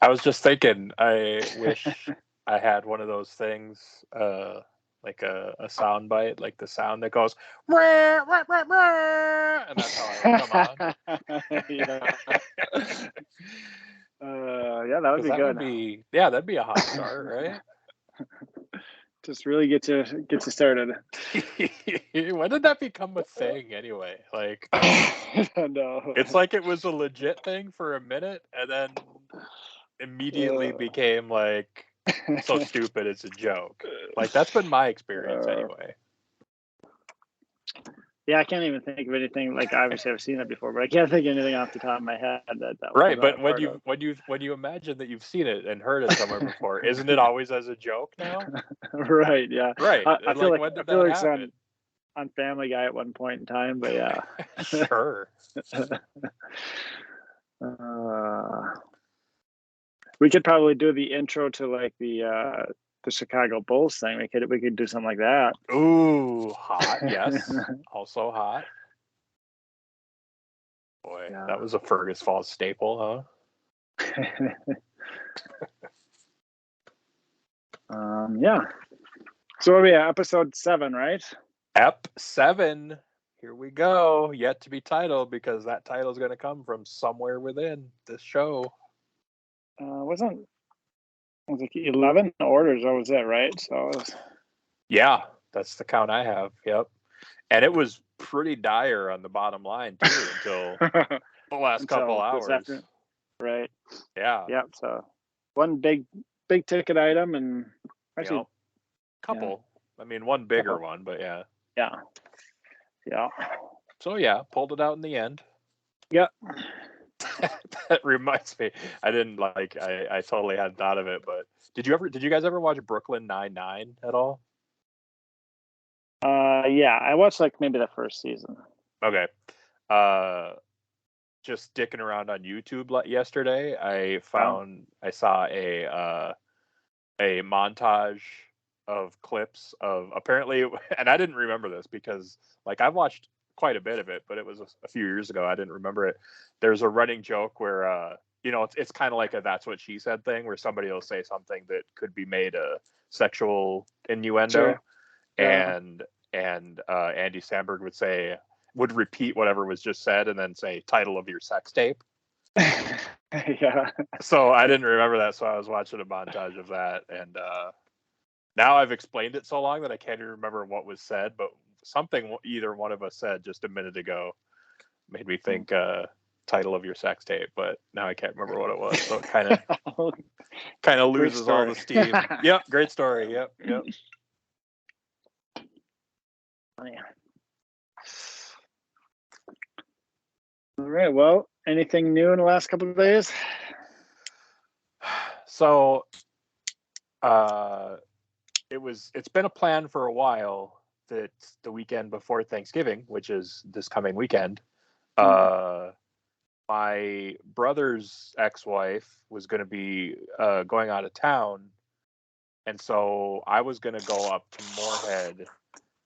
I was just thinking, I wish I had one of those things, like a sound bite, like the sound that goes, "Rah, rah, rah, rah," and that's how I would come on. Yeah. Yeah, that would be good. That'd be a hot start, right? Just really get you started. When did that become a thing anyway? Like, No. it's like it was a legit thing for a minute, and then immediately became like so stupid it's a joke. Like, that's been my experience anyway. Yeah, I can't even think of anything. Like, obviously I've seen it before, but I can't think of anything off the top of my head that right. But when you imagine that you've seen it and heard it somewhere before, isn't it always as a joke now? Right. Yeah. Right. I feel like when did I feel that like happen? on Family Guy at one point in time, but yeah. Sure. We could probably do the intro to like the Chicago Bulls thing. We could do something like that. Ooh, hot. Yes. Also hot. Boy, yeah. That was a Fergus Falls staple, huh? Yeah. So what are we at? Episode 7, right? Ep 7. Here we go. Yet to be titled, because that title is going to come from somewhere within this show. Was it 11 orders? Or was that right? So. Yeah, that's the count I have. Yep. And it was pretty dire on the bottom line too until the last couple hours. Right. Yeah. Yep. So one big ticket item, and actually couple. Yeah. I mean, one bigger one, but yeah. Yeah. Yeah. So yeah, pulled it out in the end. Yep. That reminds me, I totally hadn't thought of it, but did you guys ever watch Brooklyn Nine-Nine at all? Yeah, I watched like maybe the first season. Okay. Just dicking around on YouTube yesterday, I saw a montage of clips of, apparently, and I didn't remember this because like I've watched quite a bit of it, but it was a few years ago. I didn't remember it. There's a running joke where it's kind of like a "that's what she said" thing, where somebody will say something that could be made a sexual innuendo. Sure. And Andy Samberg would repeat whatever was just said and then say title of your sex tape. Yeah. So I didn't remember that, so I was watching a montage of that, and now I've explained it so long that I can't even remember what was said, but something either one of us said just a minute ago made me think title of your sex tape, but now I can't remember what it was, so it kind of loses all the steam. Yep, great story. Yep. Oh, yeah. All right. Well, anything new in the last couple of days? So, it's been a plan for a while that the weekend before Thanksgiving, which is this coming weekend, my brother's ex-wife was going to be going out of town, and so I was going to go up to Moorhead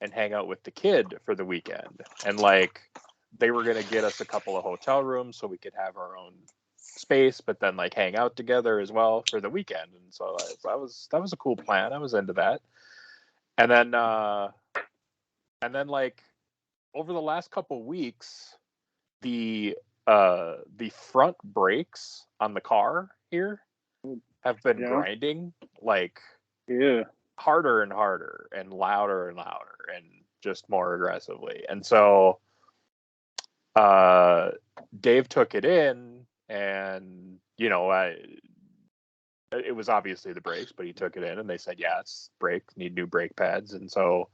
and hang out with the kid for the weekend, and like they were going to get us a couple of hotel rooms so we could have our own space, but then like hang out together as well for the weekend. And so that was a cool plan. I was into that. And then like over the last couple weeks, the front brakes on the car here have been grinding like harder and harder and louder and just more aggressively. And so Dave took it in, and it was obviously the brakes, but he took it in and they said, yeah, it's need new brake pads. And so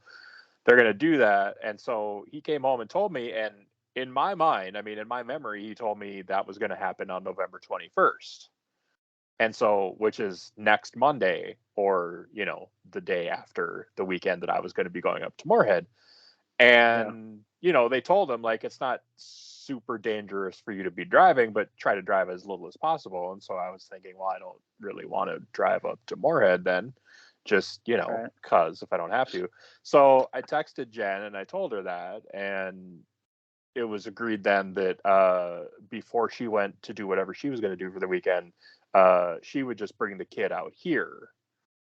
they're going to do that. And so he came home and told me, and in my mind, in my memory, he told me that was going to happen on November 21st. And so, which is next Monday, or, the day after the weekend that I was going to be going up to Moorhead. And, they told him, like, it's not super dangerous for you to be driving, but try to drive as little as possible. And so I was thinking, well, I don't really want to drive up to Moorhead then, just, because if I don't have to. So I texted Jen and I told her that, and it was agreed then that before she went to do whatever she was going to do for the weekend, she would just bring the kid out here.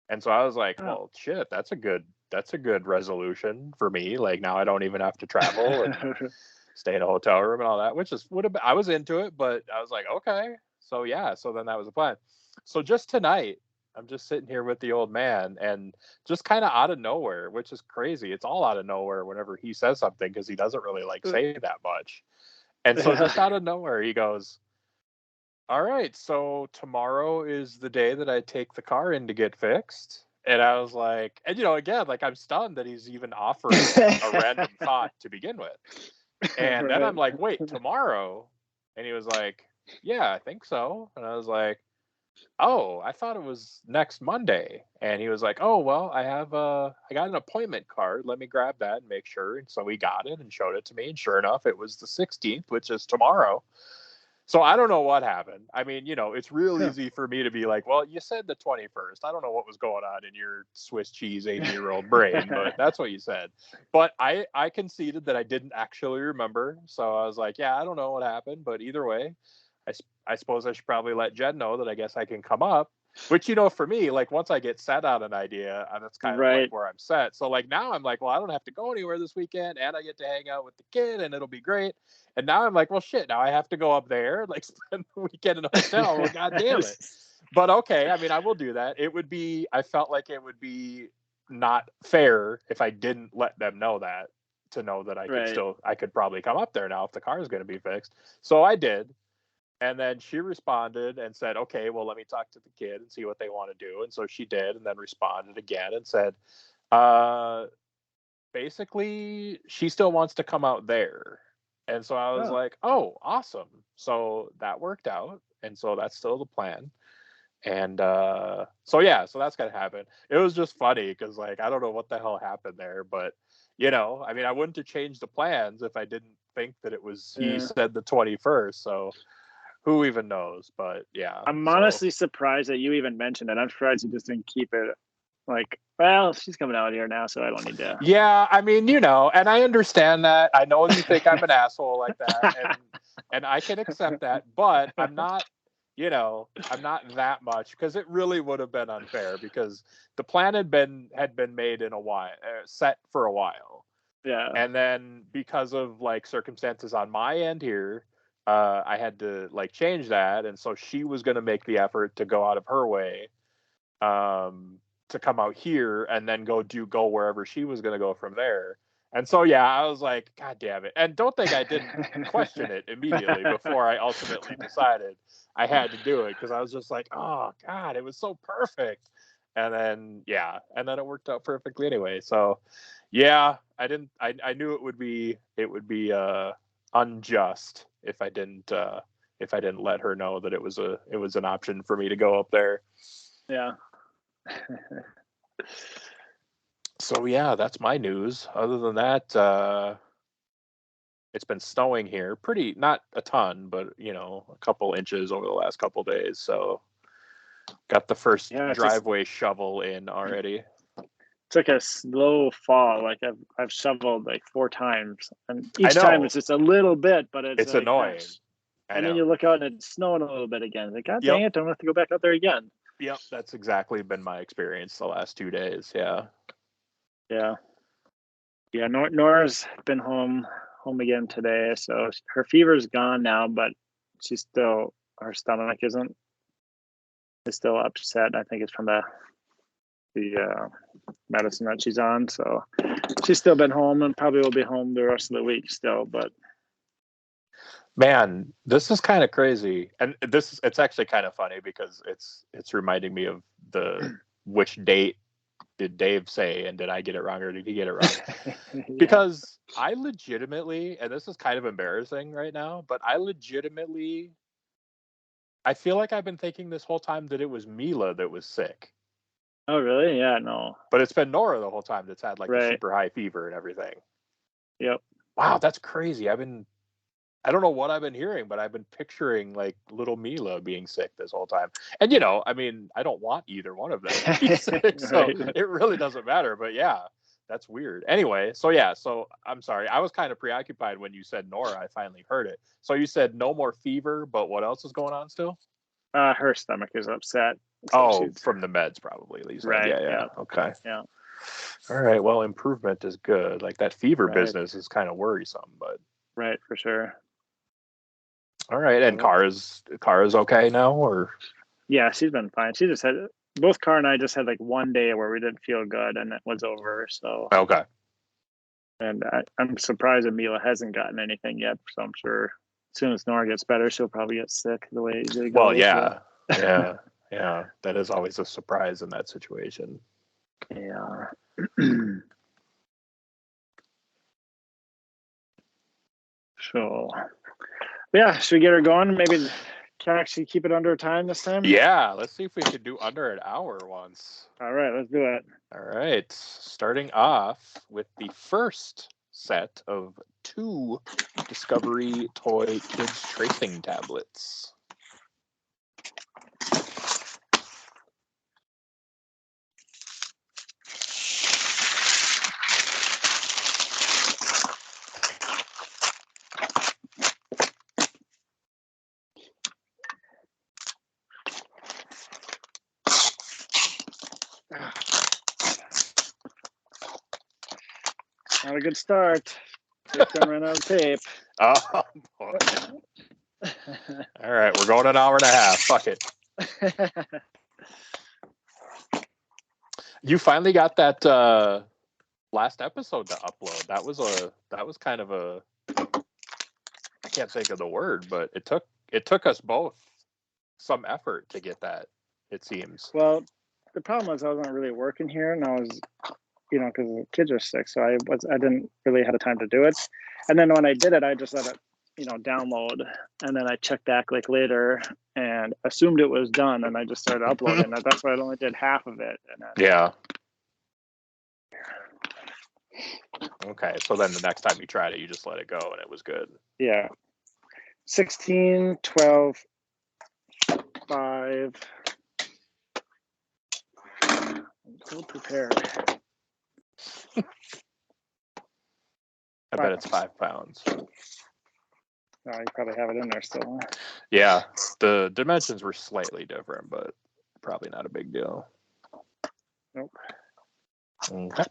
And so I was like, Oh. well, shit, that's a good resolution for me. Like now I don't even have to travel and stay in a hotel room and all that, which would have been, I was into it, but I was like, okay. So yeah, so then that was the plan. So just tonight, I'm just sitting here with the old man, and just kind of out of nowhere, which is crazy. It's all out of nowhere whenever he says something, because he doesn't really like say that much. And so just out of nowhere, he goes, all right, so tomorrow is the day that I take the car in to get fixed. And I was like, and again, like I'm stunned that he's even offering a random thought to begin with. And then I'm like, wait, tomorrow? And he was like, yeah, I think so. And I was like, oh, I thought it was next Monday. And he was like, oh, well, I got an appointment card. Let me grab that and make sure. And so he got it and showed it to me. And sure enough, it was the 16th, which is tomorrow. So I don't know what happened. I mean, it's real easy for me to be like, well, you said the 21st. I don't know what was going on in your Swiss cheese 80-year-old brain, but that's what you said. But I conceded that I didn't actually remember. So I was like, yeah, I don't know what happened. But either way, I suppose I should probably let Jen know that I guess I can come up. Which, for me, like once I get set on an idea, that's kind of like where I'm set. So like now I'm like, well, I don't have to go anywhere this weekend, and I get to hang out with the kid, and it'll be great. And now I'm like, well, shit, now I have to go up there, like spend the weekend in a hotel. Well, God damn it. But okay, I mean, I will do that. I felt like it would be not fair if I didn't let them know that, to know that I could probably come up there now if the car is going to be fixed. So I did. And then she responded and said, okay, well, let me talk to the kid and see what they want to do. And so she did, and then responded again and said, basically, she still wants to come out there. And so I was like, oh, awesome. So that worked out. And so that's still the plan. And so that's going to happen. It was just funny because, like, I don't know what the hell happened there. But, I mean, I wouldn't have changed the plans if I didn't think that it was, he said the 21st. So who even knows? But yeah, I'm honestly surprised that you even mentioned it. I'm surprised you just didn't keep it like, well, she's coming out here now, so I don't need to. Yeah, I mean, and I understand that. I know you think I'm an asshole like that, and I can accept that, but I'm not, I'm not that much, because it really would have been unfair, because the plan had been made in a while, set for a while. Yeah. And then because of like circumstances on my end here, I had to like change that, and so she was going to make the effort to go out of her way, to come out here and then go wherever she was going to go from there. And so I was like, God damn it! And don't think I didn't question it immediately before I ultimately decided I had to do it, because I was just like, oh God, it was so perfect. And then it worked out perfectly anyway. So I knew it would be unjust if I didn't let her know that it was an option for me to go up there. Yeah. So that's my news. Other than that, it's been snowing here, pretty, not a ton, but a couple inches over the last couple days. So got the first driveway shovel in already. It's like a slow fall. Like I've shoveled like 4 times, and each time it's just a little bit, but it's like, annoying. And then you look out and it's snowing a little bit again. Like, God dang it, I'm gonna have to go back out there again. Yep, that's exactly been my experience the last 2 days. Yeah. Nora's been home again today, so her fever's gone now, but she's still, her stomach is still upset. I think it's from the medicine that she's on, so she's still been home and probably will be home the rest of the week still. But man, this is kind of crazy, and it's actually kind of funny, because it's reminding me of which date did Dave say, and did I get it wrong, or did he get it wrong? Because I legitimately, and this is kind of embarrassing right now, but I feel like I've been thinking this whole time that it was Mila that was sick. Oh, really? Yeah, no. But it's been Nora the whole time that's had like the super high fever and everything. Yep. Wow, that's crazy. I don't know what I've been hearing, but I've been picturing like little Mila being sick this whole time. And I mean, I don't want either one of them to be sick, so it really doesn't matter. But That's weird. Anyway, so I'm sorry. I was kind of preoccupied when you said Nora. I finally heard it. So you said no more fever, but what else is going on still? Her stomach is upset. So Oh, she's from the meds, probably. You said. right. Yeah. Yeah. Okay. Yeah. All right. Well, improvement is good. Like that fever Right. business is kind of worrisome, but Right, for sure. all right. And Kara's okay now, or Yeah, she's been fine. She just had both Car and I just had like one day where we didn't feel good, and it was over. So, okay. and I'm surprised Amila hasn't gotten anything yet. So I'm sure as soon as Nora gets better, she'll probably get sick the way it usually Well, goes. yeah, yeah. That is always a surprise in that situation. Yeah. So, yeah, should we get her going? Maybe can I actually keep it under time this time? Yeah, let's see if we could do under an hour once. All right, let's do it. All right, starting off with the first set of 2 Discovery Toy Kids tracing tablets. Not a good start. Just gonna run out of tape. Oh, boy. All right, we're going an hour and a half. Fuck it. You finally got that last episode to upload. That was kind of a, I can't think of the word, but it took us both some effort to get that, it seems. Well, the problem was I wasn't really working here, and I was, because the kids are sick, so I didn't really have the time to do it. And then when I did it, I just let it, download, and then I checked back like later and assumed it was done, and I just started uploading it. That's why I only did half of it. And then, Yeah. Okay, so then the next time you tried it, you just let it go, and it was good. Yeah. 16, 12, 5. I'm so prepared. I bet it's 5 pounds. Oh, you probably have it in there still. Yeah, the dimensions were slightly different, but probably not a big deal. Nope. Okay.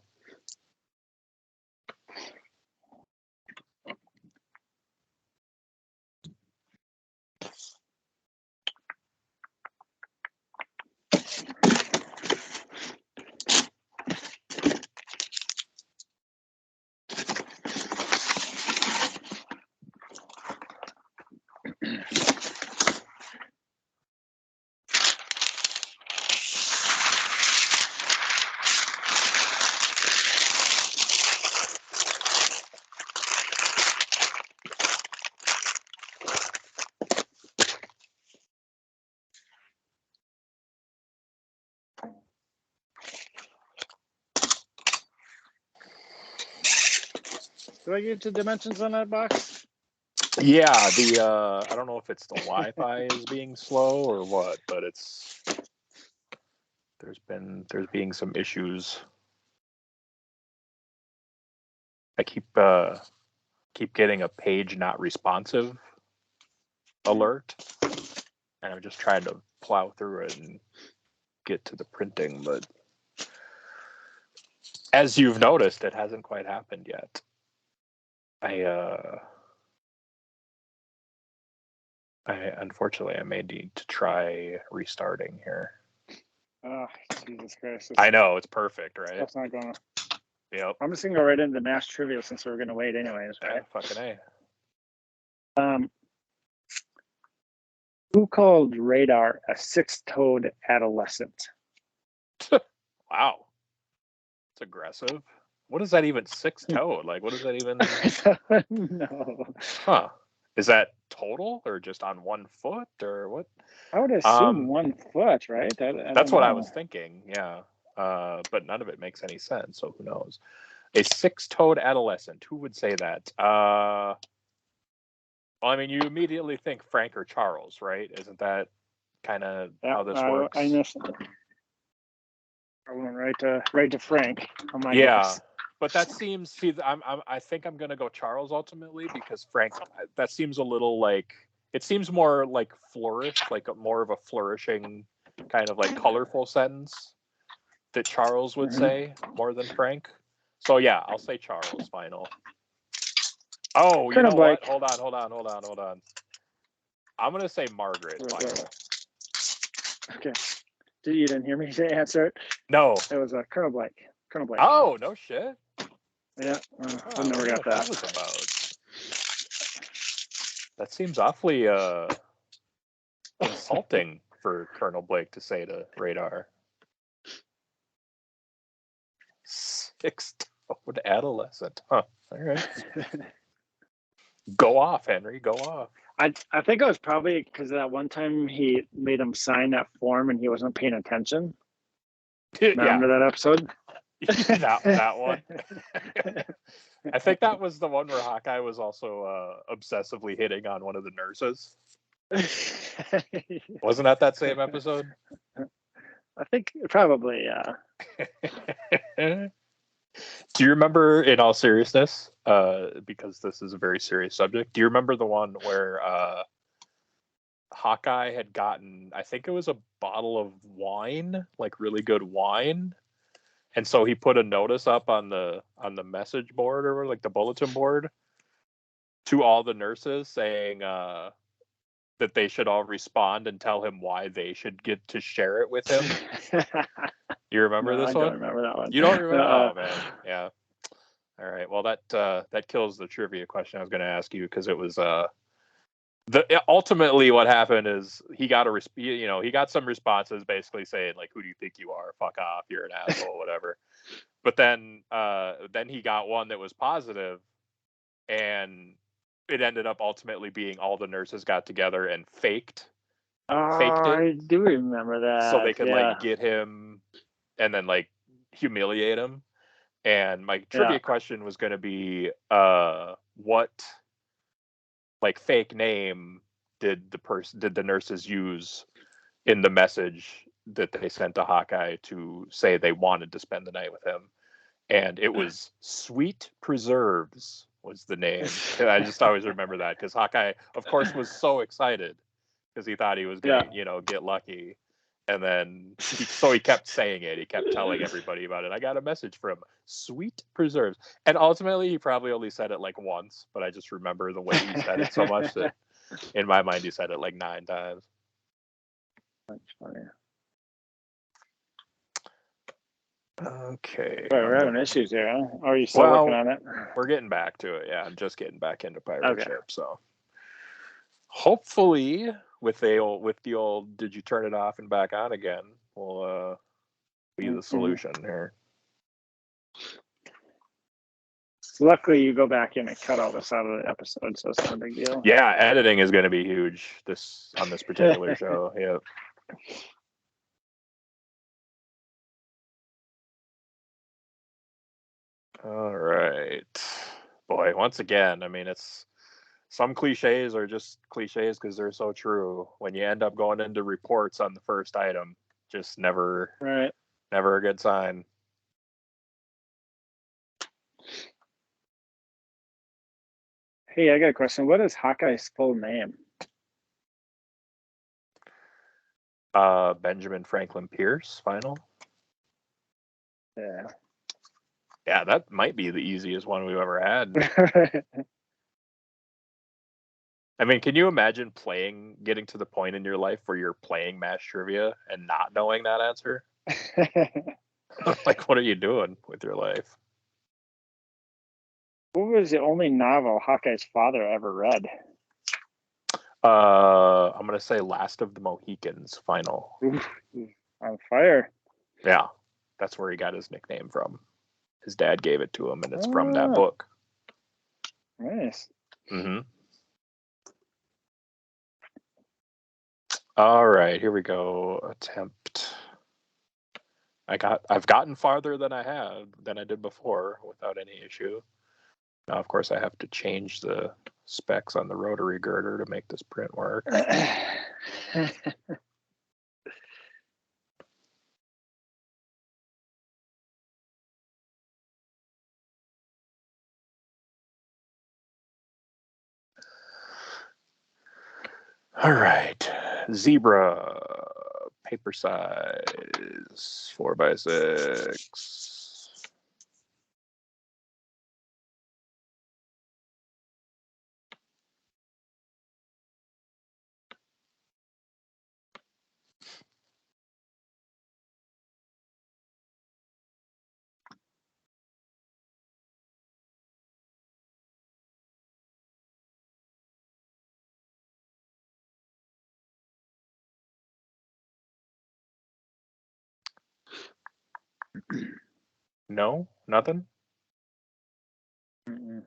Do I get the dimensions on that box? Yeah, I don't know if it's the Wi-Fi is being slow or what, but there's being some issues. I keep getting a page not responsive alert, and I'm just trying to plow through it and get to the printing, but as you've noticed, it hasn't quite happened yet. I unfortunately I may need to try restarting here. Oh, Jesus Christ. I know, it's perfect, right? That's not going to. Yep. I'm just going to go right into mass trivia since we're going to wait anyways, right? Yeah, fucking A. Who called Radar a 6-toed adolescent? Wow. It's aggressive. What is that even 6-toed? Like, what is that even? No. Huh. Is that total or just on one foot or what? I would assume 1 foot, right? That's what I was thinking. Yeah. But none of it makes any sense. So who knows? A 6-toed adolescent. Who would say that? Well, I mean, you immediately think Frank or Charles, right? Isn't that kind of how this works? I know. I went right to Frank. On my Yeah. guess. But that seems. See, I think I'm gonna go Charles ultimately because Frank. That seems a little like. It seems more like flourish, like more of a flourishing, kind of like colorful sentence that Charles would say more than Frank. So yeah, I'll say Charles final. Oh, you Colonel know what? Blake. Hold on. I'm gonna say Margaret final. Okay. You didn't hear me say answer it? No. It was Colonel Blake. Colonel Blake. Oh, no shit. Yeah. I never got that was about. That seems awfully insulting for Colonel Blake to say to Radar. 6-toed adolescent. Huh. All right. Go off, Henry. Go off. I think it was probably because that one time he made him sign that form and he wasn't paying attention. Remember that episode? that one. I think that was the one where Hawkeye was also obsessively hitting on one of the nurses. Wasn't that same episode? I think probably, yeah. Do you remember, in all seriousness, because this is a very serious subject, do you remember the one where Hawkeye had gotten, I think it was a bottle of wine, like really good wine, and so he put a notice up on the message board or like the bulletin board to all the nurses saying that they should all respond and tell him why they should get to share it with him. You remember this one? I don't remember that one. You don't remember? Oh man, yeah. All right. Well, that kills the trivia question I was going to ask you because it was ultimately what happened is he got he got some responses basically saying like, who do you think you are? Fuck off, you're an asshole, whatever. But then he got one that was positive, and it ended up ultimately being all the nurses got together and faked it. I do remember that. So they could like get him and then like humiliate him. And my trivia question was going to be, what like fake name did the nurses use in the message that they sent to Hawkeye to say they wanted to spend the night with him? And it was Sweet Preserves was the name. I just always remember that because Hawkeye, of course, was so excited because he thought he was going to, get lucky. And then, he kept saying it. He kept telling everybody about it. I got a message from Sweet Preserves. And ultimately, he probably only said it like once, but I just remember the way he said it so much that in my mind, he said it like 9 times. That's funny. Okay. We're having issues here, huh? Or are you still working on it? We're getting back to it. Yeah, I'm just getting back into pirate ship. So hopefully, with the old, did you turn it off and back on again? Will be the solution here. Luckily, you go back in and cut all this out of the episode, so it's not a big deal. Yeah, editing is going to be huge on this particular show. Yep. All right. Boy, once again, I mean, it's some cliches are just cliches because they're so true. When you end up going into reports on the first item, just never a good sign. Hey, I got a question. What is Hawkeye's full name? Benjamin Franklin Pierce, final. Yeah. Yeah, that might be the easiest one we've ever had. I mean, can you imagine getting to the point in your life where you're playing Mash Trivia and not knowing that answer? Like, what are you doing with your life? What was the only novel Hawkeye's father ever read? I'm gonna say Last of the Mohicans, final. On fire. Yeah, that's where he got his nickname from. His dad gave it to him, and it's from that book. Nice. Mm-hmm. All right, here we go. Attempt. I've gotten farther than I did before without any issue. Now, of course, I have to change the specs on the rotary girder to make this print work. All right. Zebra, paper size, 4x6. No, nothing. Mm-mm.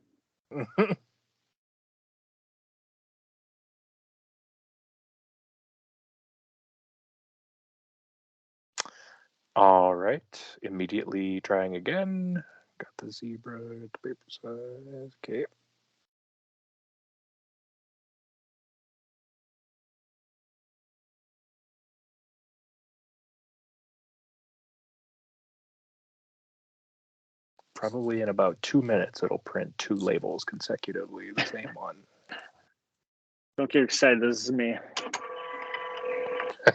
All right. Immediately trying again. Got the zebra, got the paper size. Okay. Probably in about 2 minutes, it'll print 2 labels consecutively, the same one. Don't get excited. This is me.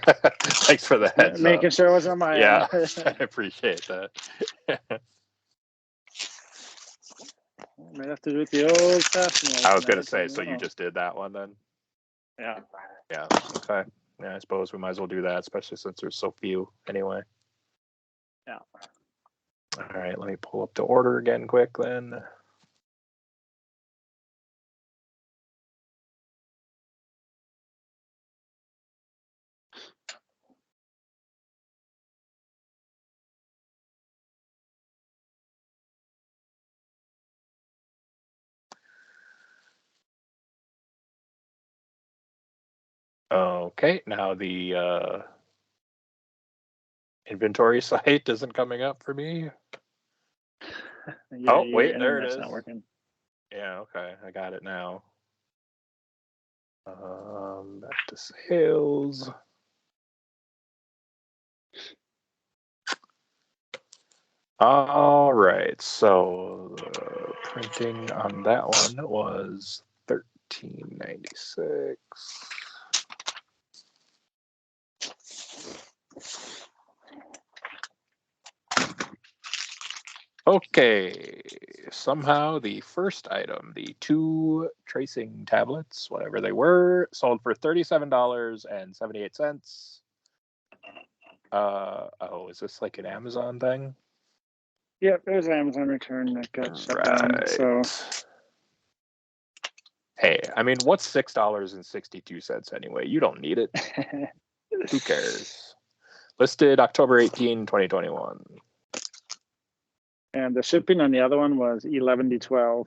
Thanks for the heads Making up. sure it was on my Yeah, end. I appreciate that. Might have to do it the old-fashioned way. I was going to tonight. say, so you just did that one then? Yeah. Yeah, okay. Yeah, I suppose we might as well do that, especially since there's so few anyway. Yeah. All right, let me pull up the order again quick then. Okay, now the inventory site isn't coming up for me. Yeah, Oh, your wait, there it internet's is. not working. Yeah, okay, I got it now. Back to sales. All right, so the printing on that one was $13.96. Okay, somehow the first item, the 2 tracing tablets, whatever they were, sold for $37.78. Oh, is this like an Amazon thing? Yep, it was Amazon return that got shut down. Right. So Hey, I mean, what's $6.62 anyway? You don't need it. Who cares? Listed October 18, 2021. and the shipping on the other one was 11 to 12.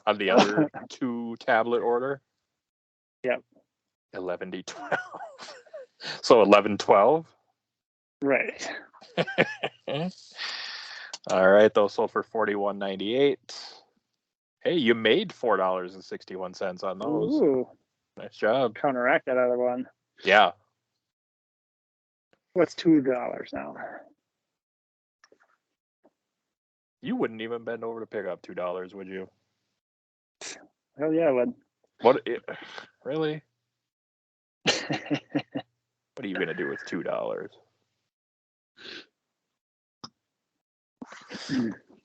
On the other 2 tablet order? Yep. 11 to 12. So 11-12? Right. All right, those sold for $41.98. Hey, you made $4.61 on those. Ooh, Nice job. counteract that other one. Yeah. What's $2 now? You wouldn't even bend over to pick up $2, would you? Hell yeah, I would. What? Really? What are you gonna do with $2?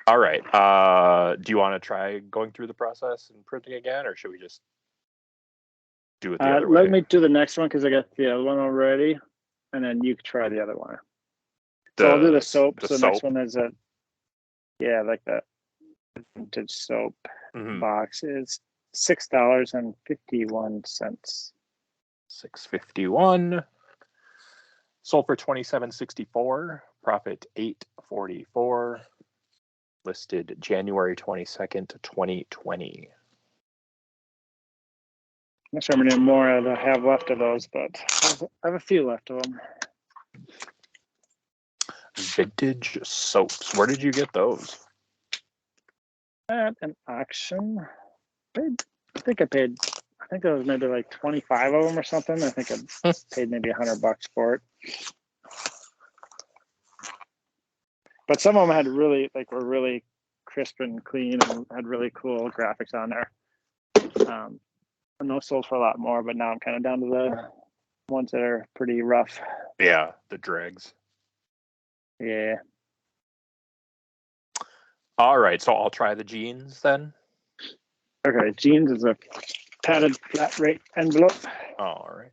All right. Do you want to try going through the process and printing again, or should we just do it the other way? Let me do the next one because I got the other one already, and then you can try the other one. So I'll do the soap. The So the soap. next one is like that vintage soap box is $6.51. $6.51. Sold for $27.64. Profit $8.44. Listed January 22nd, 2020. Not sure how many more I have left of those, but I have a few left of them. Vintage soaps. Where did you get those? At an auction. I think there was maybe like 25 of them or something. I think I paid maybe $100 for it. But some of them had were really crisp and clean and had really cool graphics on there. And And those sold for a lot more, but now I'm kind of down to the ones that are pretty rough. Yeah, the dregs. Yeah. All right, so I'll try the jeans then. Okay, jeans is a padded flat rate envelope. All right.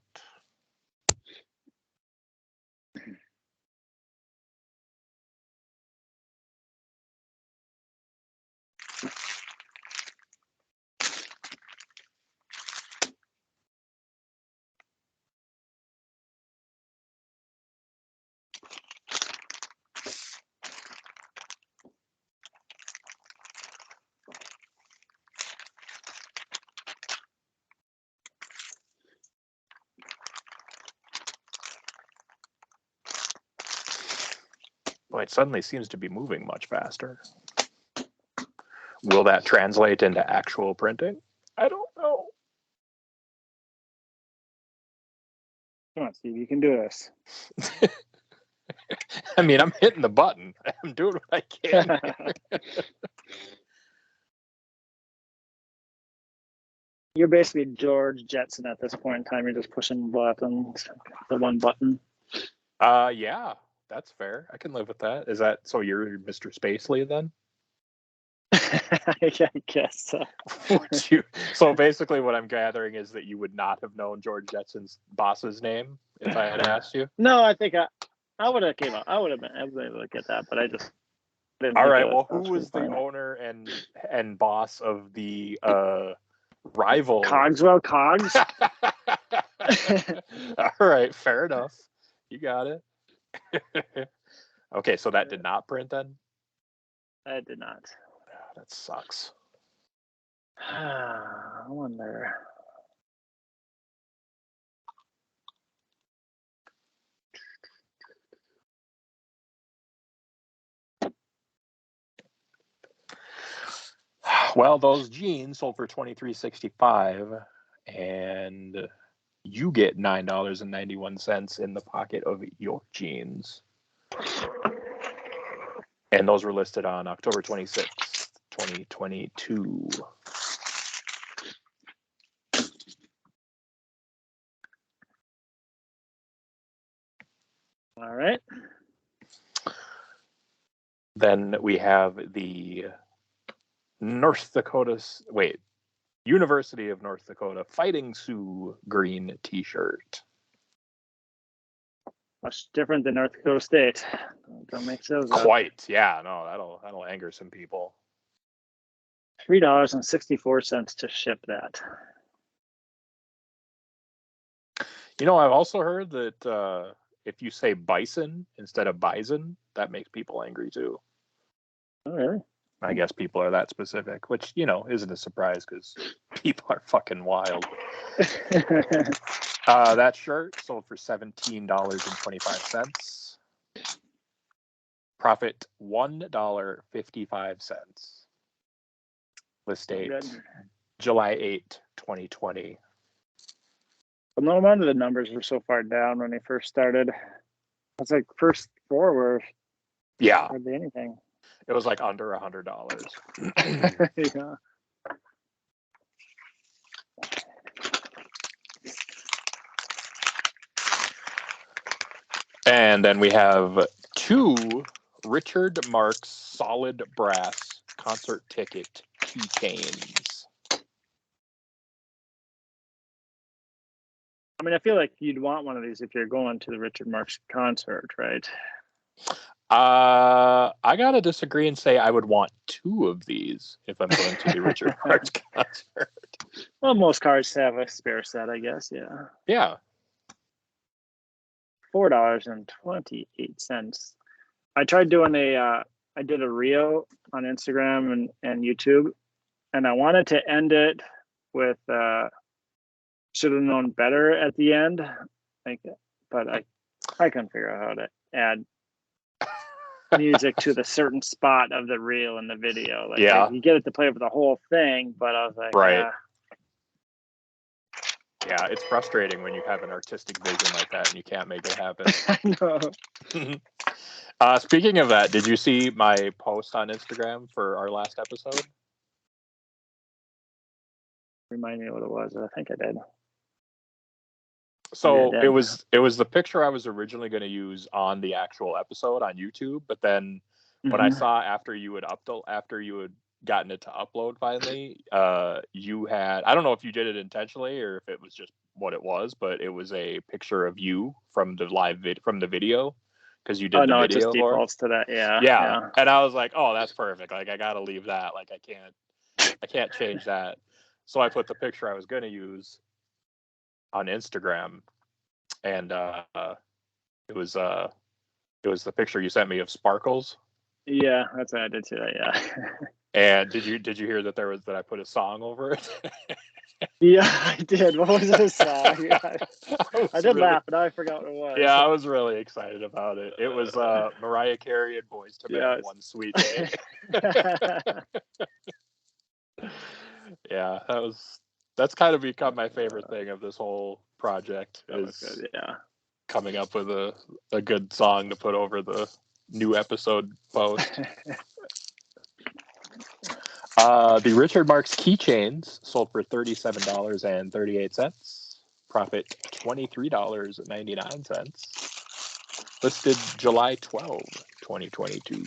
Boy, it suddenly seems to be moving much faster. Will that translate into actual printing? I don't know. Come on, Steve, you can do this. I mean, I'm hitting the button. I'm doing what I can. You're basically George Jetson at this point in time. You're just pushing buttons, the one button. Yeah, that's fair. I can live with that. Is that so? You're Mr. Spacely then? I guess so. Would you? So basically, what I'm gathering is that you would not have known George Jetson's boss's name if I had asked you. No, I think I would have came up. I was able to get that, but I just didn't. All think right. of it. Well, That who was the pretty funny. owner and boss of the rival? Cogswell Cogs. All right. Fair enough. You got it. Okay, so that did not print then? I did not. That sucks. I wonder. Well, those jeans sold for $23.65, and you get $9.91 in the pocket of your jeans. And those were listed on October 26th, 2022. All right. Then we have the University of North Dakota Fighting Sioux green t-shirt. Much different than North Dakota State. Don't make sales. Quite, yeah. No, that'll anger some people. $3.64 to ship that. You know, I've also heard that if you say bison instead of bison, that makes people angry too. Oh, really? I guess people are that specific, which, you know, isn't a surprise because people are fucking wild. That shirt sold for $17.25. Profit $1.55. List date July 8, 2020. Well, no wonder the numbers were so far down when they first started. It's like first four were hardly anything. It was like under $100. Yeah. And then we have 2 Richard Marx solid brass concert ticket keychains. I mean, I feel like you'd want one of these if you're going to the Richard Marx concert, right? I gotta disagree and say I would want 2 of these if I'm going to the Richard Marx concert. Well, most cars have a spare set, I guess. Yeah. Yeah. $4.28. I tried doing I did a reel on Instagram and YouTube, and I wanted to end it with should have known better at the end, but I couldn't figure out how to add music to the certain spot of the reel in the video. Like, you get it to play over the whole thing, but I was like, right. Yeah, it's frustrating when you have an artistic vision like that and you can't make it happen. I know. Speaking of that, did you see my post on Instagram for our last episode? Remind me what it was. I think I did. So Maybe I did. it was the picture I was originally going to use on the actual episode on YouTube, but then when I saw after you had gotten it to upload finally, you had, I don't know if you did it intentionally or if it was just what it was, but it was a picture of you from the from the video, because you did the no, it just video for it. defaults to that. Yeah. Yeah. And I was like, oh, that's perfect. Like I got to leave that. Like I can't change that. So I put the picture I was going to use on Instagram, and it was the picture you sent me of Sparkles. Yeah, that's what I did see that. Yeah. And did you hear that that I put a song over it? Yeah, I did. What was this song? I did laugh, but now I forgot what it was. Yeah, I was really excited about it. It was Mariah Carey and Boyz II Men, One Sweet Day. Yeah, that's kind of become my favorite thing of this whole project, is good, yeah, coming up with a good song to put over the new episode post. The Richard Marx keychains sold for $37.38. Profit $23.99. Listed July 12, 2022.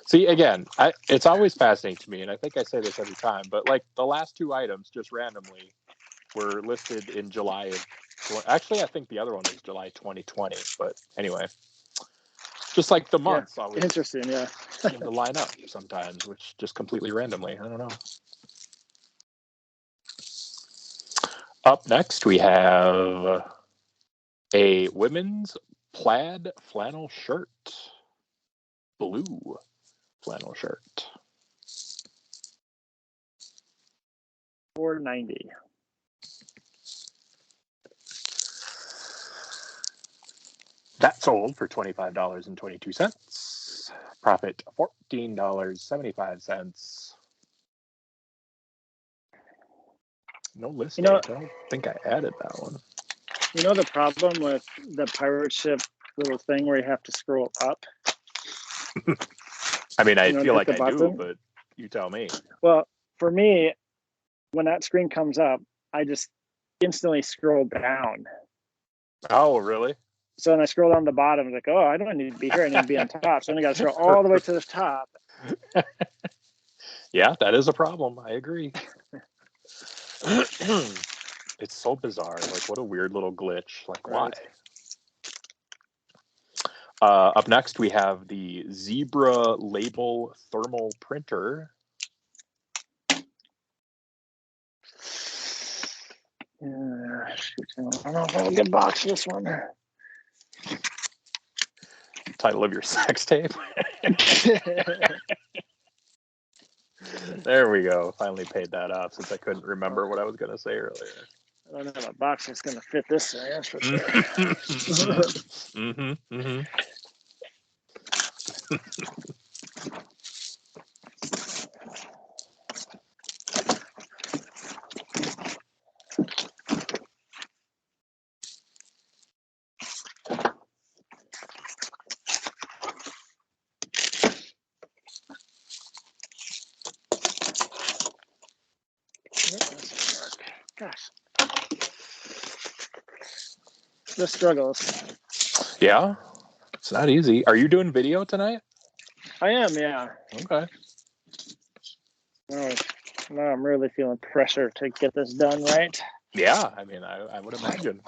See, again, it's always fascinating to me, and I think I say this every time, but like the last two items just randomly were listed in July of, actually I think the other one was July 2020, but anyway, just like the months always interesting, yeah, seem to line up sometimes, which just completely randomly, I don't know. Up next, we have a women's plaid flannel shirt. Blue flannel shirt. $4.90. That sold for $25.22. Profit $14.75. No listing. I don't think I added that one. You know the problem with the pirate ship little thing where you have to scroll up? I mean, I feel like I do, but you tell me. Well, for me, when that screen comes up, I just instantly scroll down. Oh, really? So when I scroll down the bottom, it's like, oh, I don't need to be here. I need to be on top. So then I got to scroll all the way to the top. Yeah, that is a problem. I agree. It's so bizarre. Like, what a weird little glitch. Like, why? Up next, we have the Zebra Label Thermal Printer. Shoot, I don't know if I'll get box this one. Title of your sex tape. There we go. Finally paid that off, since I couldn't remember what I was going to say earlier. I don't have a box that's going to fit this thing, that's for sure. Gosh. The struggles. Yeah, it's not easy. Are you doing video tonight? I am, yeah. Okay. Now I'm really feeling pressure to get this done right. Yeah, I mean, I would imagine.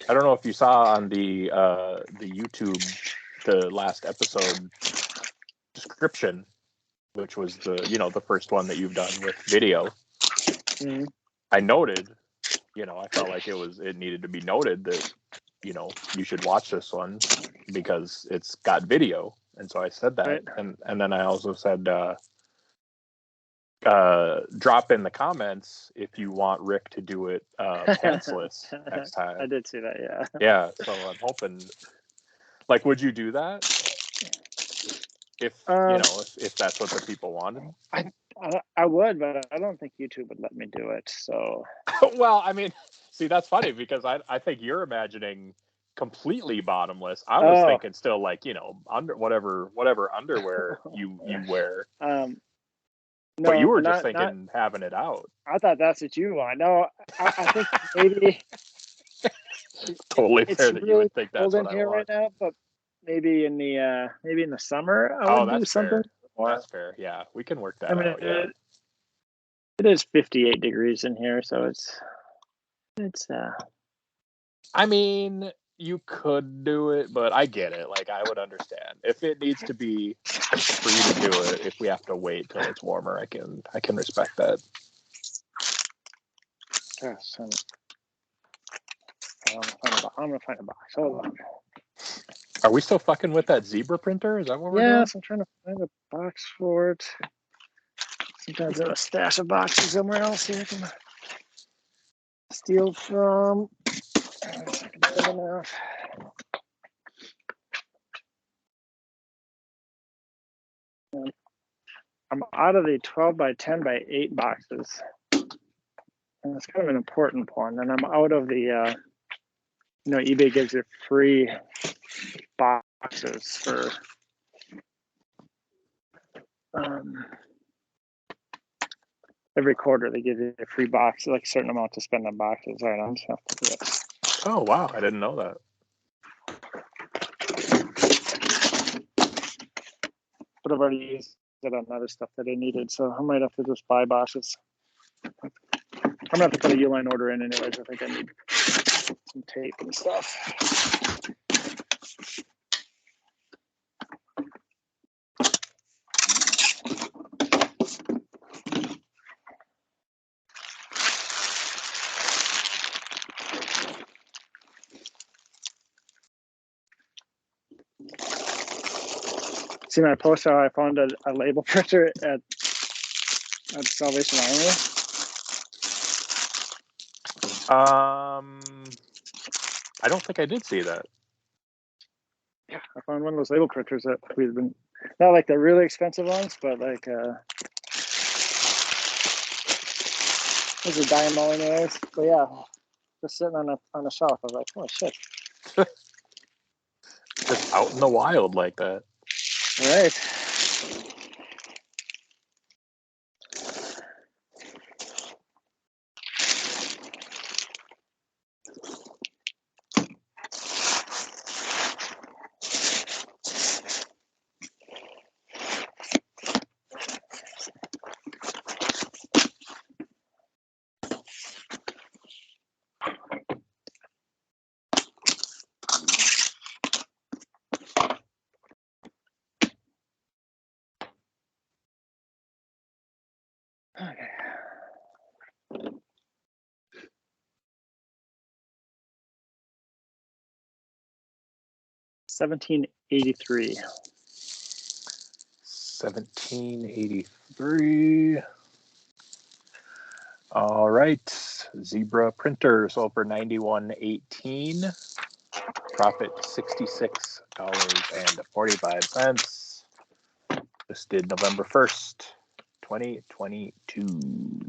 I don't know if you saw on the YouTube, the last episode description, which was the first one that you've done with video. Mm-hmm. I noted, I felt like it needed to be noted that, you should watch this one because it's got video. And so I said that. Right. And then I also said, drop in the comments if you want Rick to do it pantsless next time. I did see that, yeah. Yeah, so I'm hoping, like, would you do that if if that's what the people wanted? I would, but I don't think YouTube would let me do it. So well, I mean, see, that's funny because I think you're imagining completely bottomless. I was thinking still like, under whatever underwear you wear. But you No, were just not thinking having it out. I thought that's what you want. No, I think maybe Totally it's fair that you really would think cold that's what in I here right want. now, but maybe in the summer I Oh, would do that's something fair. more. That's fair. Yeah, we can work I that mean, out. Yeah. it is 58 degrees in here, so it's I mean, you could do it, but I get it. Like, I would understand if it needs to be for you to do it. If we have to wait till it's warmer, I can respect that. yes, I'm gonna find a box. Hold on. Are we still fucking with that zebra printer? Is that what we're doing? Yes, I'm trying to find a box for it. Sometimes there's a stash of boxes somewhere else here I can steal from. I'm out of the 12 by 10 by 8 boxes. And that's kind of an important one. And I'm out of the, eBay gives you free boxes for every quarter. They give you a free box, like a certain amount to spend on boxes. All right, I'm just going to do this. Oh, wow. I didn't know that. But I've already used it on other stuff that I needed. So I might have to just buy boxes. I'm going to have to put a Uline order in anyways. I think I need some tape and stuff. See my post how I found a label printer at Salvation Army? I don't think I did see that. Yeah, I found one of those label printers that we've been, not like the really expensive ones, but like those are dynamo anyways. But yeah, just sitting on a shelf. I was like, oh shit. Just out in the wild like that. Right. Okay. $17.83. 1783. All right. Zebra printer sold for $91.18. Profit $66.45. This did November 1st, 2022.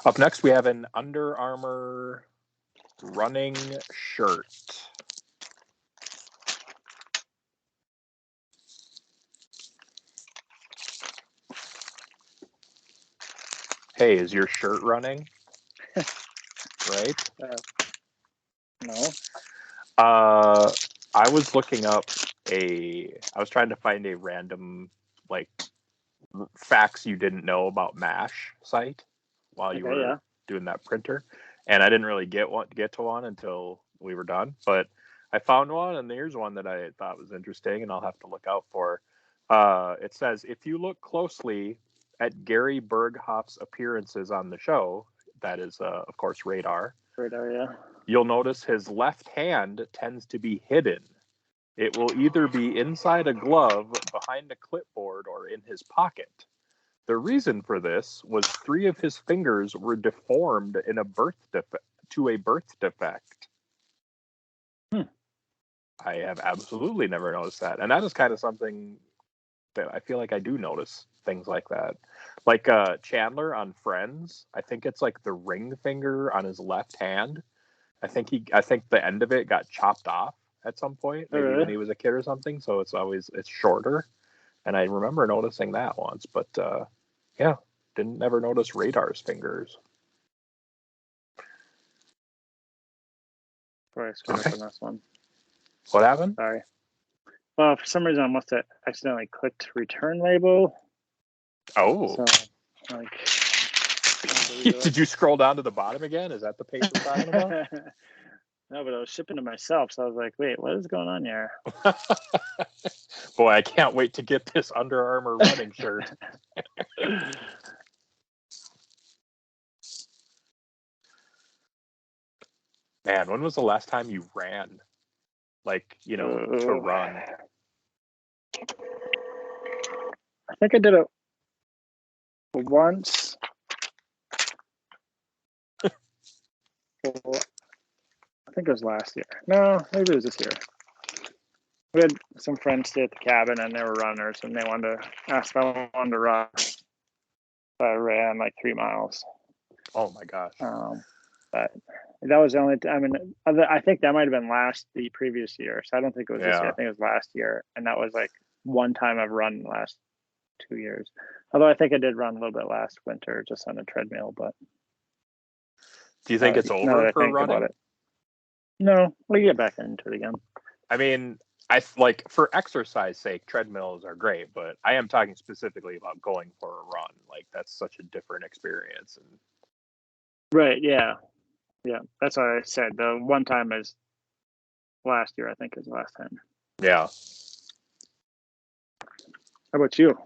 Up next, we have an Under Armour running shirt. Hey, is your shirt running? Right? No. I was looking up I was trying to find a random, like, facts you didn't know about MASH site while you Okay, were yeah. doing that printer, and I didn't really get to one until we were done, but I found one, and here's one that I thought was interesting, and I'll have to look out for. It says, if you look closely at Gary Berghoff's appearances on the show, that is, of course, Radar, Yeah. you'll notice his left hand tends to be hidden. It will either be inside a glove, behind a clipboard, or in his pocket. The reason for this was 3 of his fingers were deformed in a birth defect. I have absolutely never noticed that. And that is kind of something that I feel like I do notice things like that. Like Chandler on Friends, I think it's like the ring finger on his left hand. I think the end of it got chopped off at some point, maybe when he was a kid or something. So it's shorter. And I remember noticing that once, but yeah, didn't ever notice Radar's fingers. Sorry, I screwed up on this one. What happened? Sorry. Well, for some reason I must have accidentally clicked return label. Oh. So, like, did you scroll down to the bottom again? Is that the page we're talking about? No, but I was shipping to myself, so I was like, wait, what is going on here? Boy, I can't wait to get this Under Armour running shirt. Man, when was the last time you ran? Like, to run? I think I did it once. I think it was last year. No, maybe it was this year. We had some friends stay at the cabin, and they were runners, and they wanted to ask if I wanted to run. So I ran like 3 miles. Oh my gosh! But that was the only. I think that might have been the previous year. So I don't think it was this year. I think it was last year, and that was like one time I've run in the last 2 years. Although I think I did run a little bit last winter, just on a treadmill. But do you think it's over for running? No, we'll get back into it again. I mean, for exercise sake, treadmills are great, but I am talking specifically about going for a run. Like, that's such a different experience. Right. Yeah. Yeah. That's what I said. The one time is last year, I think, is the last time. Yeah. How about you?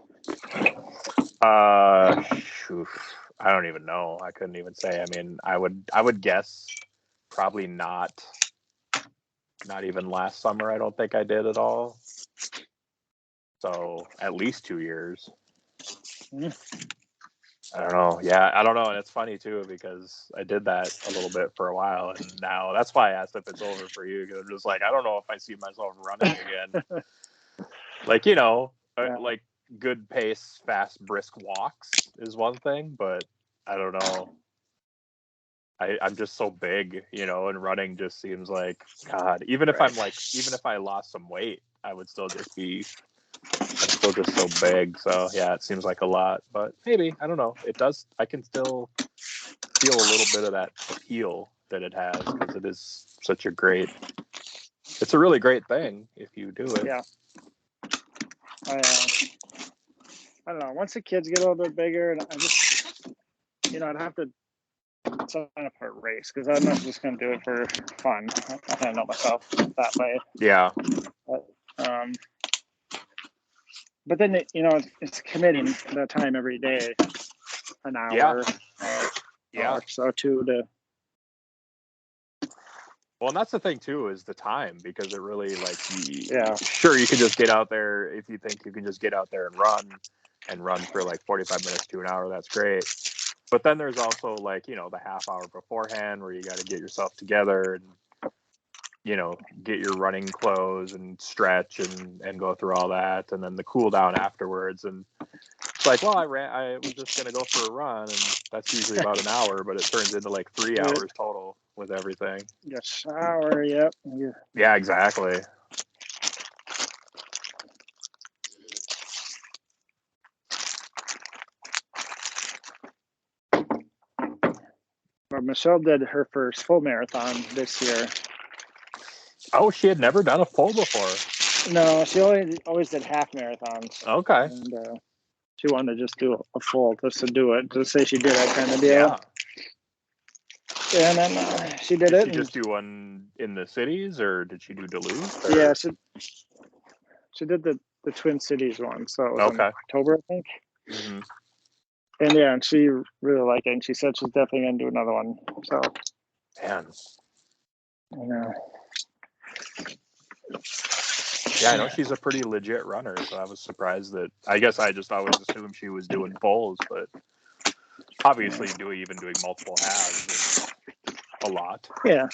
I don't even know. I couldn't even say. I mean, I would guess probably not even last summer. I don't think I did at all. So at least 2 years. I don't know. Yeah, I don't know. And it's funny too, because I did that a little bit for a while, and now that's why I asked if it's over for you, because I'm just like, I don't know if I see myself running again. Like, like good pace, fast, brisk walks is one thing, but I don't know. I'm just so big, and running just seems like, God, even if I lost some weight, I would still just I'm still just so big. So yeah, it seems like a lot, but maybe, I don't know. It does. I can still feel a little bit of that appeal that it has, because it is such it's a really great thing if you do it. Yeah. I don't know. Once the kids get a little bit bigger, and I just, I'd have to sign up for a race, because I'm not just going to do it for fun. I kind of know myself that way. Yeah. But then, it's committing that time every day, an hour, or so to. Well, and that's the thing too, is the time, because it really, sure, you can just get out there. If you think you can just get out there and run for like 45 minutes to an hour, that's great. But then there's also the half hour beforehand where you got to get yourself together and, get your running clothes and stretch and go through all that. And then the cool down afterwards. And it's like, well, I was just going to go for a run, and that's usually about an hour, but it turns into like 3 hours total with everything. Yeah, shower, yep. Yeah, exactly. Well, Michelle did her first full marathon this year. Oh, she had never done a full before. No, she always did half marathons. Okay. And she wanted to just do a full, just to do it, just say she did that kind of deal. Yeah. And then she did it. Did she just do one in the cities, or did she do Duluth? Or? Yeah, she did the Twin Cities one, so it was in October, I think. Mm-hmm. And yeah, and she really liked it, and she said she's definitely gonna do another one. So, man, yeah, I know she's a pretty legit runner, so I was surprised that. I guess I just always assumed she was doing fulls, but obviously doing multiple halves is a lot. Yeah,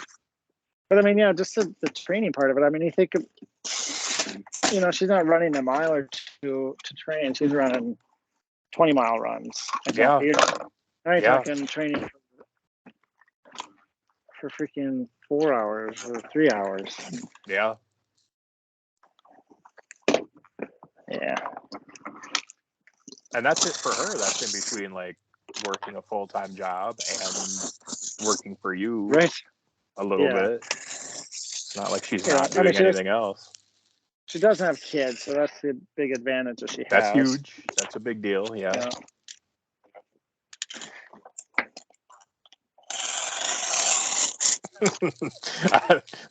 but I mean, yeah, just the training part of it. I mean, you think, she's not running a mile or two to train; she's running 20-mile runs. Now you're talking training for freaking 4 hours or 3 hours. Yeah. Yeah. And that's it for her. That's in between like working a full-time job and working for you Right. a little Yeah. bit. It's not like she's Yeah. not I mean, doing anything else. she doesn't have kids, so that's the big advantage that she That's has. huge. That's a big deal. Yeah.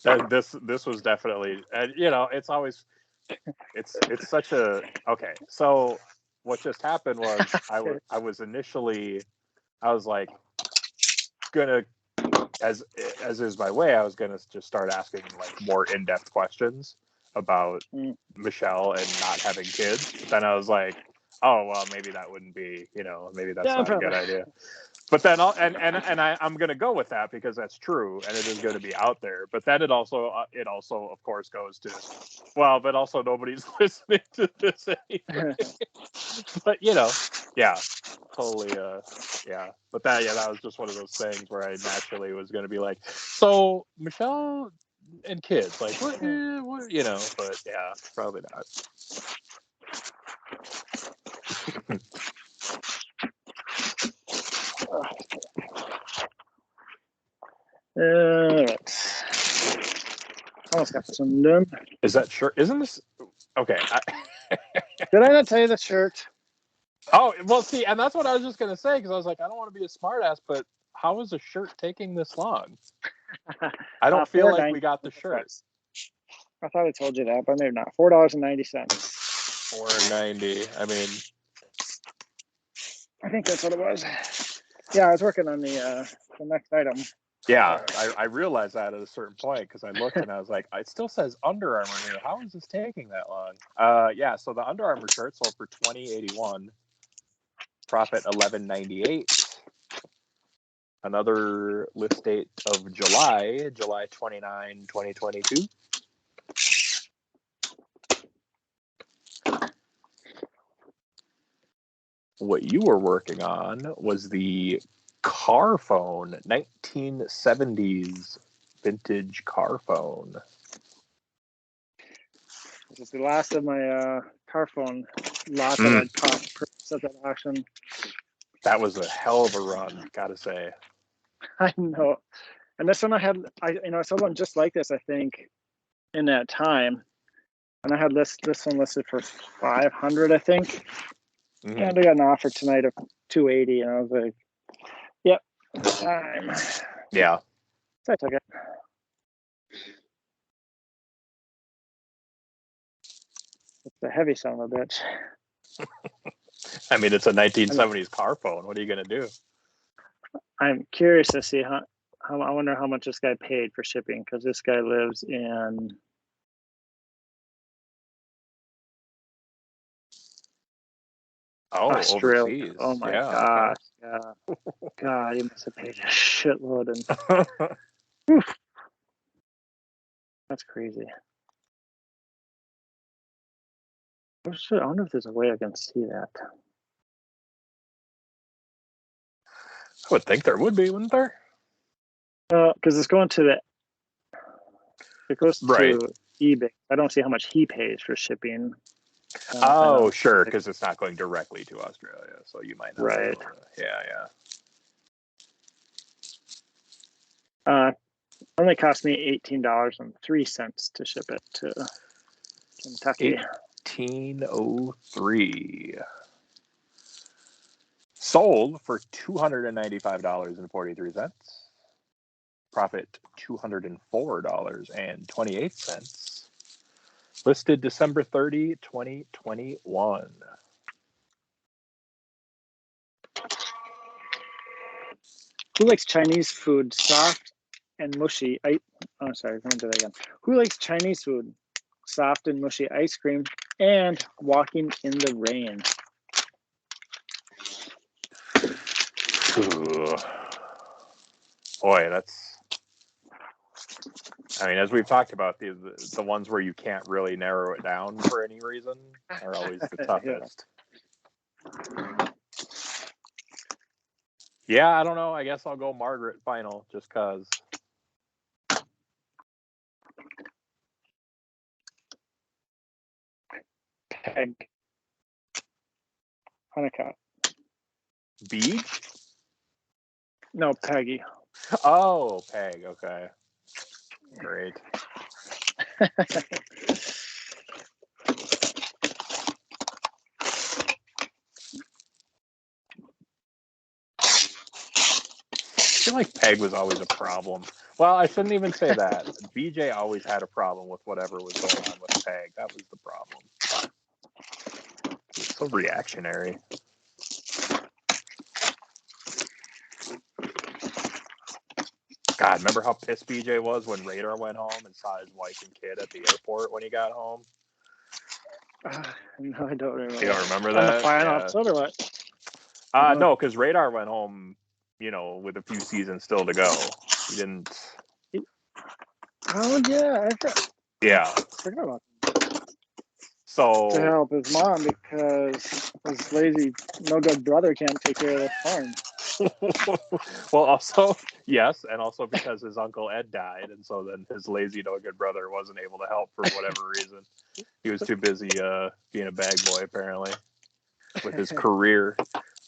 Yeah. This was definitely, and you know, it's always it's such a okay. So what just happened was I was initially, I was like gonna, as is my way, I was gonna just start asking like more in-depth questions about Michelle and not having kids. But then I was like, oh well, maybe that wouldn't be, you know, maybe that's not a good idea. But then I'm gonna go with that because that's true and it is going to be out there. But then it also of course goes to, well, but also nobody's listening to this anyway. But you know, yeah, totally, yeah. But that was just one of those things where I naturally was going to be like, so Michelle and kids, like what, you know? But yeah, probably not. Almost got this one done. Is that sure? Isn't this okay? Did I not tell you the shirt? Oh, well, see, and that's what I was just gonna say because I was like, I don't want to be a smartass, but how is a shirt taking this long? I don't feel like we got the shirt. I thought I told you that, but maybe not. $4.90. $4.90. I mean, I think that's what it was. Yeah, I was working on the next item. yeah, I realized that at a certain point because I looked and I was like, it still says Under Armour here. How is this taking that long? Yeah, so the Under Armour shirt sold for $20.81, profit $11.98. Another list date of July 29, 2022. What you were working on was the car phone, 1970s vintage car phone. This is the last of my car phone lot that I'd purchased at that auction. That was a hell of a run, gotta say. I know. And this one I sold one just like this, I think, in that time. And I had this one listed for 500, I think. Mm-hmm. And I got an offer tonight of 280, and I was like, "Yep, time." Yeah. So I took it. It's a heavy son of a bitch. I mean, it's a 1970s car phone. What are you gonna do? I'm curious to see how I wonder how much this guy paid for shipping, because this guy lives in Australia. Overseas. Oh my Yeah. gosh. Okay. Yeah. God, he must have paid a shitload. And that's crazy. I wonder if there's a way I can see that. I would think there would be, wouldn't there? Because it's going to it goes Right. to eBay. I don't see how much he pays for shipping. Oh, sure, because it's not going directly to Australia, so you might not be Right. able to. Yeah. Only cost me $18.03 to ship it to Kentucky. 1803. Sold for $295.43. Profit $204.28. Listed December 30, 2021. Who likes Chinese food soft and mushy? Sorry, let me do that again. Who likes Chinese food soft and mushy ice cream and walking in the rain? Ooh. Boy, that's. I mean, as we've talked about, the ones where you can't really narrow it down for any reason are always the toughest. Yeah, I don't know. I guess I'll go Margaret final just because. Peg. Honeycutt. Beach? No, Peggy. Oh, Peg. Okay. Great. I feel like Peg was always a problem. Well, I shouldn't even say that. BJ always had a problem with whatever was going on with Peg. That was the problem. So reactionary. God, remember how pissed BJ was when Radar went home and saw his wife and kid at the airport when he got home? No, I don't remember. You don't remember On that? the final episode or what? No, because Radar went home, with a few seasons still to go. He didn't. Oh yeah, Yeah. I forgot about So to help his mom because his lazy, no good brother can't take care of the farm. well, also yes, and also because his uncle Ed died, and so then his lazy, no good brother wasn't able to help for whatever reason. He was too busy being a bag boy apparently with his career.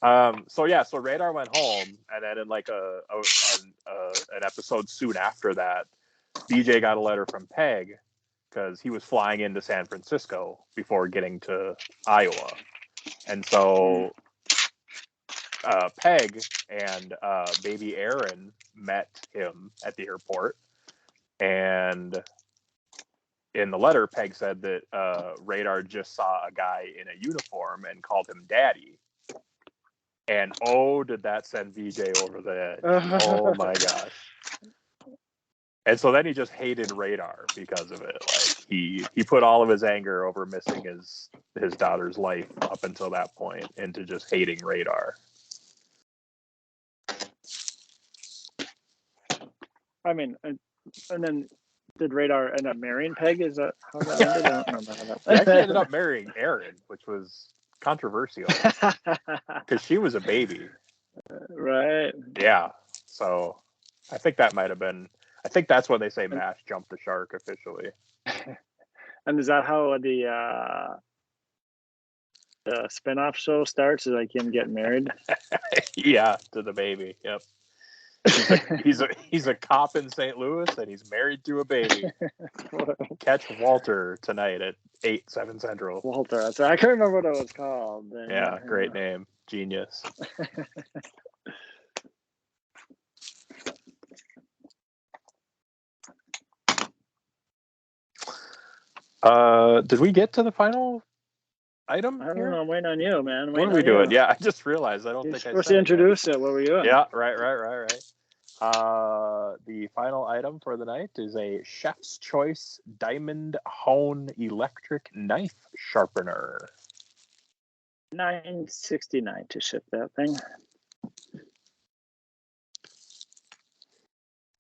So Radar went home, and then in like an episode soon after that, BJ got a letter from Peg because he was flying into San Francisco before getting to Iowa, and so Peg and baby Aaron met him at the airport, and in the letter, Peg said that Radar just saw a guy in a uniform and called him Daddy. And oh, did that send BJ over the edge? Oh my gosh! And so then he just hated Radar because of it. Like he put all of his anger over missing his daughter's life up until that point into just hating Radar. I mean, and then did Radar end up marrying Peg? Is that how that ended? I don't remember how that. He actually ended up marrying Aaron, which was controversial because she was a baby. Right. Yeah. So I think that might have been. I think that's when they say MASH jumped the shark officially. And is that how the spinoff show starts? Is like him getting married? Yeah, to the baby. Yep. He's a cop in St. Louis, and he's married to a baby. Catch Walter tonight at 7 Central. Walter. I can't remember what it was called. Yeah, great name. Genius. Did we get to the final item I don't here? know. I'm waiting on you, man. What are we doing? Yeah, I just realized I don't You're think I supposed said to introduce it. What were you doing? Yeah, right. The final item for the night is a Chef's Choice Diamond Hone Electric Knife Sharpener. $9.69 to ship that thing.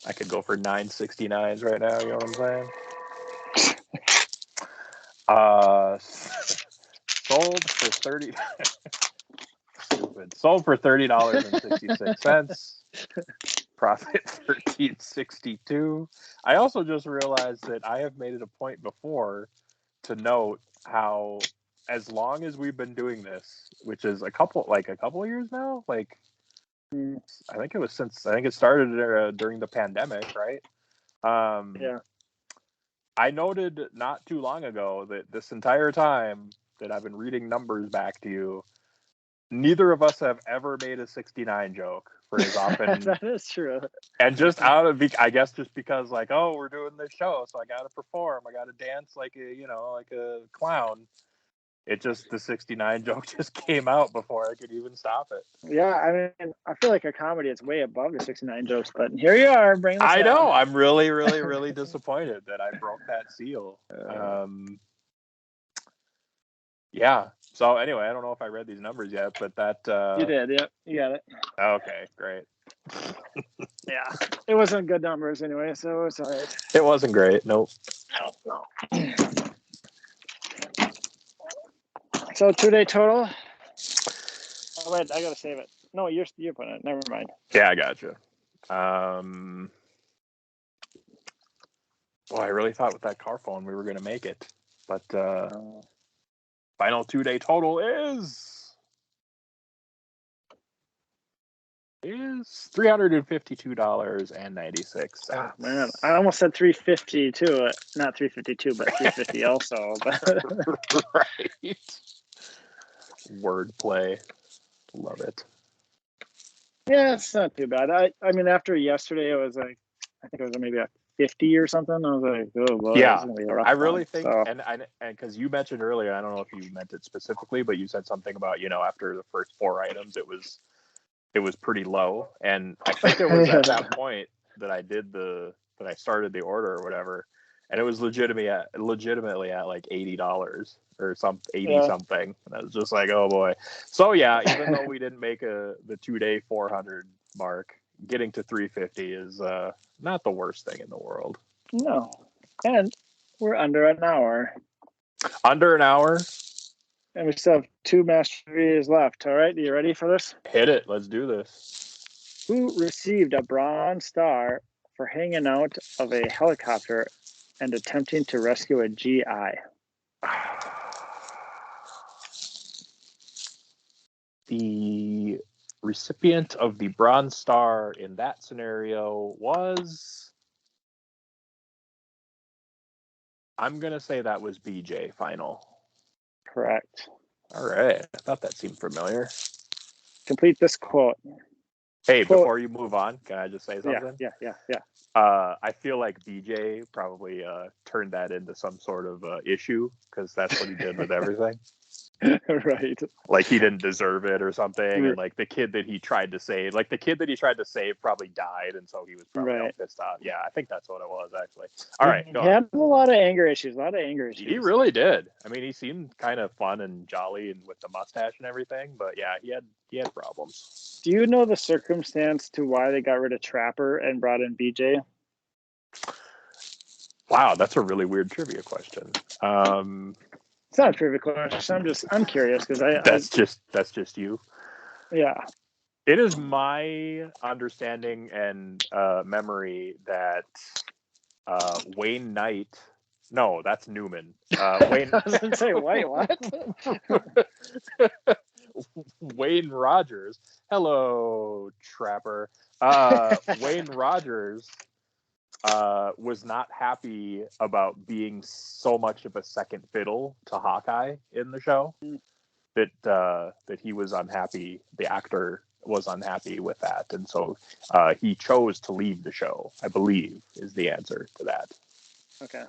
I could go for $9.69s right now. You know what I'm saying? Sold for 30. Stupid. Sold for $30.66. Profit $13.62. I also just realized that I have made it a point before to note how, as long as we've been doing this, which is a couple of years now, I think it started during the pandemic, right? Yeah. I noted not too long ago that this entire time that I've been reading numbers back to you, neither of us have ever made a 69 joke for as often. That is true. And just I guess just because we're doing this show, so I got to perform, I got to dance like a clown. The 69 joke just came out before I could even stop it. Yeah, I mean, I feel like a comedy is way above the 69 jokes, but here you are, bringing this I down. know. I'm really, really, really disappointed that I broke that seal. Yeah. So anyway, I don't know if I read these numbers yet, but that you did. Yep, you got it. Okay, great. Yeah, it wasn't good numbers anyway, so it's all right. It wasn't great. Nope. No. So 2-day total. Oh wait, I gotta save it. No, you're putting it. Never mind. Yeah, I gotcha. Boy, I really thought with that car phone we were gonna make it, but Final 2-day total is $352.96. Oh man, I almost said 350 too. Not 352, but 350 also. But Right. Wordplay. Love it. yeah, it's not too bad. I mean, after yesterday, it was like, I think it was maybe a 50 or something. I was like, oh boy, Yeah, this is gonna be a rough I really one. think, So and because you mentioned earlier, I don't know if you meant it specifically, but you said something about, after the first 4 items, it was pretty low, and I think it was at that point that I started the order or whatever, and it was legitimately at like $80 or 80 yeah, something, and I was just like, oh boy. So yeah, even though we didn't make the 2-day 400 mark, getting to 350 is not the worst thing in the world. no, and we're under an hour. Under an hour. And we still have 2 master videos left. All right, are you ready for this? Hit it. Let's do this. Who received a Bronze Star for hanging out of a helicopter and attempting to rescue a GI? The recipient of the Bronze Star in that scenario was... I'm going to say that was BJ Final. Correct. All right. I thought that seemed familiar. Complete this quote. Hey, before you move on, can I just say something? Yeah. I feel like BJ probably turned that into some sort of issue, because that's what he did with everything. Right. Like he didn't deserve it or something, or like the kid that he tried to save, probably died, and so he was probably all pissed off. Yeah, I think that's what it was, actually. All right, go He had a lot of anger issues. He really did. I mean, he seemed kind of fun and jolly, and with the mustache and everything, but yeah, he had problems. Do you know the circumstance to why they got rid of Trapper and brought in BJ? Wow, that's a really weird trivia question. It's not a trivia question. I'm curious because that's just you. Yeah. It is my understanding and memory that Wayne Knight. No, that's Newman. Wayne. I was gonna say, wait, what? Wayne Rogers. Hello, Trapper. Wayne Rogers was not happy about being so much of a second fiddle to Hawkeye in the show. That he was unhappy. The actor was unhappy with that, and so he chose to leave the show, I believe, is the answer to that. Okay.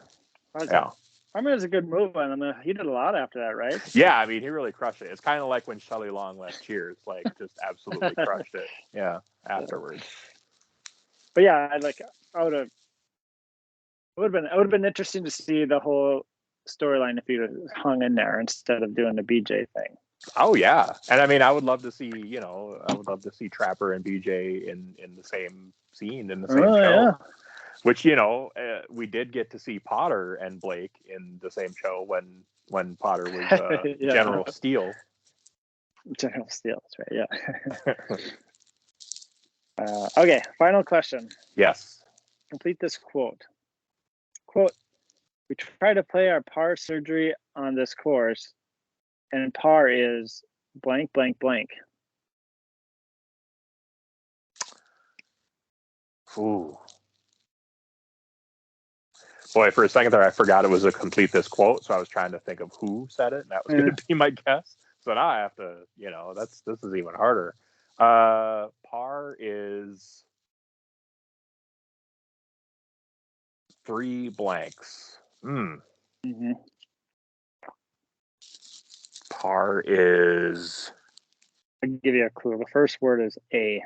Yeah. I mean, it was a good move on him. He did a lot after that, right? Yeah, I mean, he really crushed it. It's kind of like when Shelley Long left Cheers, like just absolutely crushed it. Yeah, afterwards. But yeah, I would have been interesting to see the whole storyline if he hung in there instead of doing the BJ thing. Oh yeah, and I mean, I would love to see, Trapper and BJ in the same scene, in the same show. Yeah. Which, we did get to see Potter and Blake in the same show when Potter was General Steele. General Steele, that's right. Yeah. Okay, final question. Yes. Complete this quote. Quote: "We try to play our par surgery on this course, and par is blank, blank, blank." Ooh. Boy, for a second there, I forgot it was a complete this quote, so I was trying to think of who said it, and that was going to be my guess. So now I have to, this is even harder. Par is 3 blanks. Mm-hmm. Par is... I'll give you a clue. The first word is A.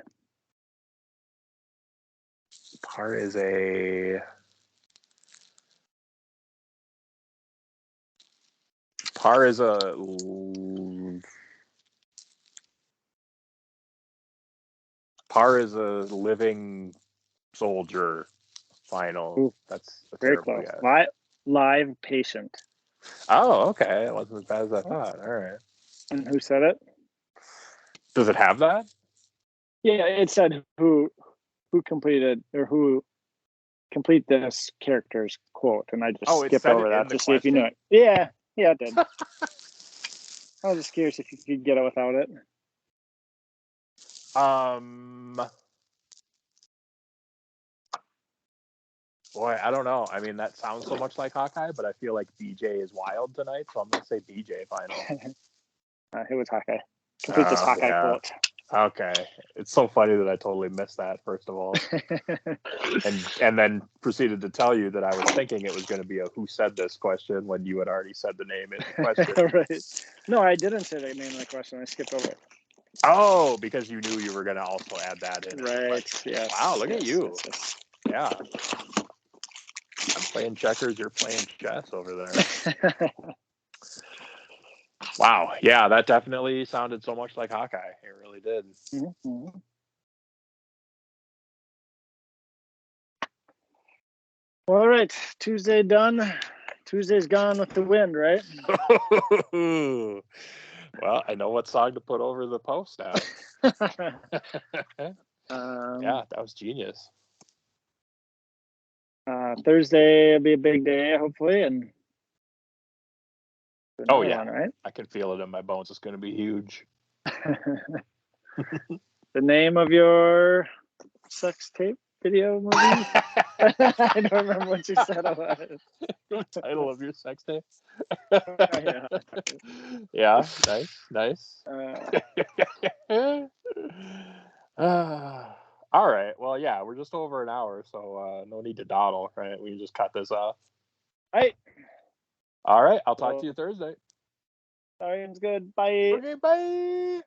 Par is a... Par is a... Par is a living soldier. Final. Ooh, That's a very terrible close. guess. Live patient. Oh, okay. It wasn't as bad as I thought. All right. And who said it? Does it have that? Yeah, it said who completed or who complete this character's quote, and I just skipped over that to see if you knew it. Yeah, it did. I was just curious if you could get it without it. Boy, I don't know. I mean, that sounds so much like Hawkeye, but I feel like BJ is wild tonight, so I'm gonna say BJ final. It was Hawkeye. Complete this Hawkeye Yeah. quote. Okay. It's so funny that I totally missed that, first of all. and then proceeded to tell you that I was thinking it was going to be a who said this question when you had already said the name in the question. Right. No, I didn't say the name of the question. I skipped over it. Oh, because you knew you were going to also add that in. Right. Yes. Wow, look at you. Yes. Yeah. I'm playing checkers, you're playing chess over there. Wow. Yeah, that definitely sounded so much like Hawkeye. It really did. Mm-hmm. All right. Tuesday done. Tuesday's gone with the wind, right? Well, I know what song to put over the post now. Yeah, that was genius. Thursday will be a big day, hopefully, and Oh yeah, one, right? I can feel it in my bones. It's going to be huge. The name of your sex tape video movie? I don't remember what you said it was. The title of your sex tape? Yeah. Yeah, nice. All right. Well, yeah, we're just over an hour, so no need to dawdle, right? We can just cut this off. Right. All right. I'll talk to you Thursday. Sounds good. Bye. Okay, bye.